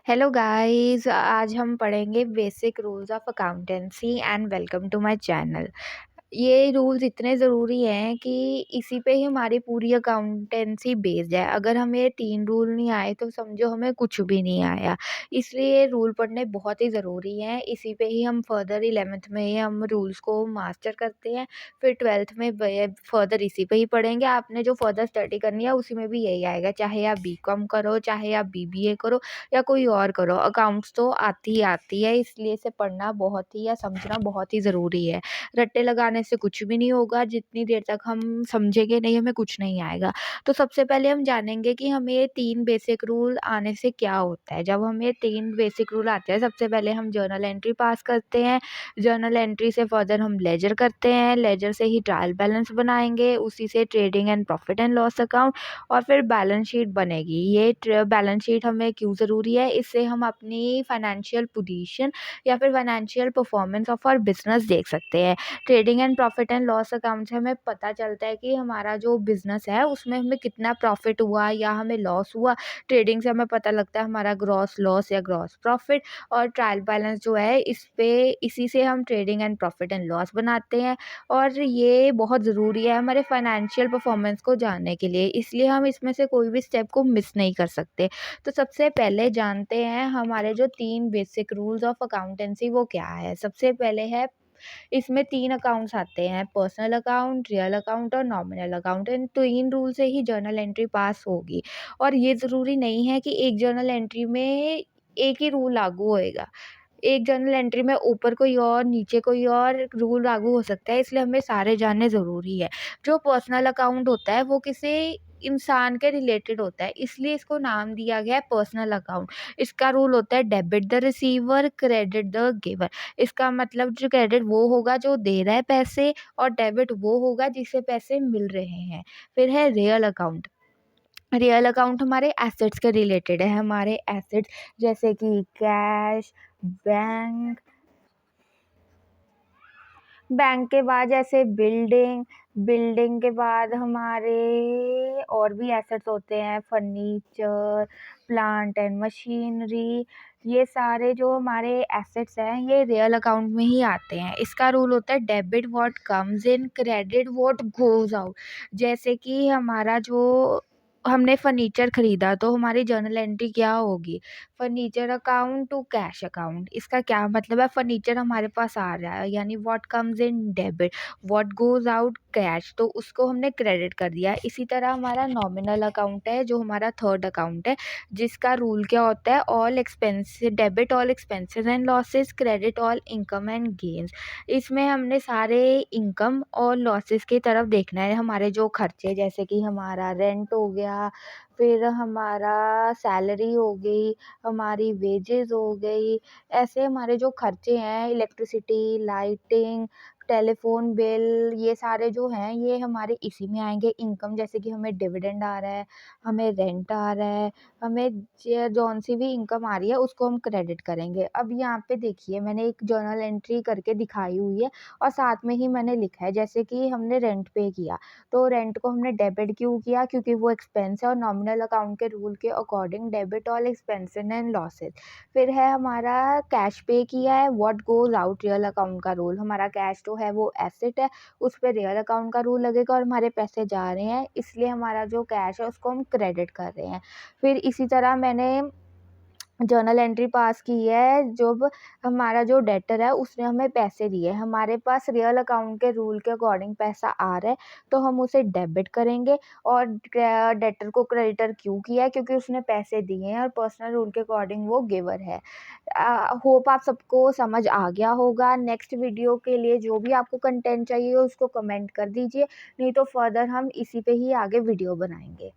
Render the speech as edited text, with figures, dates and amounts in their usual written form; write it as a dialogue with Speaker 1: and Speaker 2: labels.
Speaker 1: Hello guys, आज हम पढ़ेंगे basic rules of accountancy and welcome to my channel. ये रूल्स इतने ज़रूरी हैं कि इसी पे ही हमारी पूरी अकाउंटेंसी बेस्ड है। अगर हमें ये 3 रूल नहीं आए तो समझो हमें कुछ भी नहीं आया। इसलिए ये रूल पढ़ने बहुत ही ज़रूरी हैं। इसी पे ही हम फर्दर 11th में ही हम रूल्स को मास्टर करते हैं। फिर 12th में फर्दर इसी पे ही पढ़ेंगे। आपने जो फर्दर स्टडी करनी है उसी में भी यही आएगा, चाहे आप बीकॉम करो, चाहे आप बीबीए करो या कोई और करो। अकाउंट्स तो आती ही आती है, इसलिए इसे पढ़ना बहुत ही या समझना बहुत ही ज़रूरी है। रट्टे लगाने से कुछ भी नहीं होगा, जितनी देर तक हम समझेंगे नहीं हमें कुछ नहीं आएगा। तो सबसे पहले हम जानेंगे कि हमें ये 3 बेसिक रूल आने से क्या होता है। जब हमें 3 बेसिक रूल आते हैं, सबसे पहले हम जर्नल एंट्री पास करते हैं, जर्नल एंट्री से फर्दर हम लेजर करते हैं, लेजर से ही ट्रायल बैलेंस बनाएँगे, उसी से trading and profit and loss account और फिर बैलेंस शीट बनेगी। ये बैलेंस शीट हमें क्यों ज़रूरी है, इससे हम अपनी फाइनेंशियल पोजीशन या फिर financial performance of our business देख सकते हैं। Trading and profit and loss account से हमें पता चलता है कि हमारा जो बिज़नेस है उसमें हमें कितना प्रॉफिट हुआ या हमें लॉस हुआ। ट्रेडिंग से हमें पता लगता है हमारा ग्रॉस लॉस या ग्रॉस प्रॉफिट। और ट्रायल बैलेंस जो है इसी से हम trading and profit and loss बनाते हैं। और ये बहुत ज़रूरी है हमारे फाइनेंशियल परफॉर्मेंस को जानने के लिए, इसलिए हम इसमें से कोई भी स्टेप को मिस नहीं कर सकते। तो सबसे पहले जानते हैं हमारे जो 3 बेसिक रूल्स ऑफ अकाउंटेंसी वो क्या है। सबसे पहले है, इसमें 3 अकाउंट्स आते हैं, पर्सनल अकाउंट, रियल अकाउंट और नॉमिनल अकाउंट। इन 3 रूल से ही जर्नल एंट्री पास होगी। और ये ज़रूरी नहीं है कि एक जर्नल एंट्री में एक ही रूल लागू होएगा। एक जर्नल एंट्री में ऊपर कोई और, नीचे कोई और रूल लागू हो सकता है, इसलिए हमें सारे जानने ज़रूरी है। जो पर्सनल अकाउंट होता है वो किसी इंसान के रिलेटेड होता है, इसलिए इसको नाम दिया गया है पर्सनल अकाउंट। इसका रूल होता है debit the receiver, credit the giver. इसका मतलब जो क्रेडिट वो होगा जो दे रहा है पैसे, और डेबिट वो होगा जिसे पैसे मिल रहे हैं। फिर है रियल अकाउंट। रियल अकाउंट हमारे एसेट्स के रिलेटेड है। हमारे एसेट्स जैसे कि कैश, बैंक, बैंक के बाद जैसे बिल्डिंग, बिल्डिंग के बाद हमारे और भी एसेट्स होते हैं, फर्नीचर, प्लांट एंड मशीनरी। ये सारे जो हमारे एसेट्स हैं ये रियल अकाउंट में ही आते हैं। इसका रूल होता है debit what comes in, credit what goes out. जैसे कि हमारा जो हमने फर्नीचर खरीदा तो हमारी जर्नल एंट्री क्या होगी, furniture account to cash account. इसका क्या मतलब है, फर्नीचर हमारे पास आ रहा है यानी what comes in debit, what goes out cash, तो उसको हमने क्रेडिट कर दिया। इसी तरह हमारा नॉमिनल अकाउंट है जो हमारा थर्ड अकाउंट है, जिसका रूल क्या होता है, all expenses, debit all expenses and losses, credit all income and gains. इसमें हमने सारे इनकम और लॉसेस की तरफ देखना है। हमारे जो खर्चे जैसे कि हमारा रेंट हो गया, फिर हमारा सैलरी हो गई, हमारी वेजेस हो गई, ऐसे हमारे जो खर्चे हैं, इलेक्ट्रिसिटी, लाइटिंग, टेलीफोन बिल, ये सारे जो हैं ये हमारे इसी में आएँगे। इनकम जैसे कि हमें डिविडेंड आ रहा है, हमें रेंट आ रहा है, हमें जौन-सी भी इनकम आ रही है उसको हम क्रेडिट करेंगे। अब यहाँ पे देखिए मैंने एक जर्नल एंट्री करके दिखाई हुई है और साथ में ही मैंने लिखा है, जैसे कि हमने रेंट पे किया, तो रेंट को हमने डेबिट क्यों किया, क्योंकि वो एक्सपेंस है और नॉमिनल अकाउंट के रूल के according debit all expenses and losses. फिर है हमारा कैश पे किया है, what goes out, real account का रूल। हमारा कैश जो है वो एसेट है, उस पे रियल अकाउंट का रूल लगेगा और हमारे पैसे जा रहे हैं, इसलिए हमारा जो कैश है उसको हम क्रेडिट कर रहे हैं। फिर इसी तरह मैंने जर्नल एंट्री पास की है, जब हमारा जो डेटर है उसने हमें पैसे दिए, हमारे पास रियल अकाउंट के रूल के अकॉर्डिंग पैसा आ रहा है तो हम उसे डेबिट करेंगे। और डेटर को क्रेडिटर क्यों किया है, क्योंकि उसने पैसे दिए हैं और पर्सनल रूल के अकॉर्डिंग वो गिवर है। होप आप सबको समझ आ गया होगा। नेक्स्ट वीडियो के लिए जो भी आपको कंटेंट चाहिए उसको कमेंट कर दीजिए, नहीं तो फर्दर हम इसी पे ही आगे वीडियो बनाएंगे।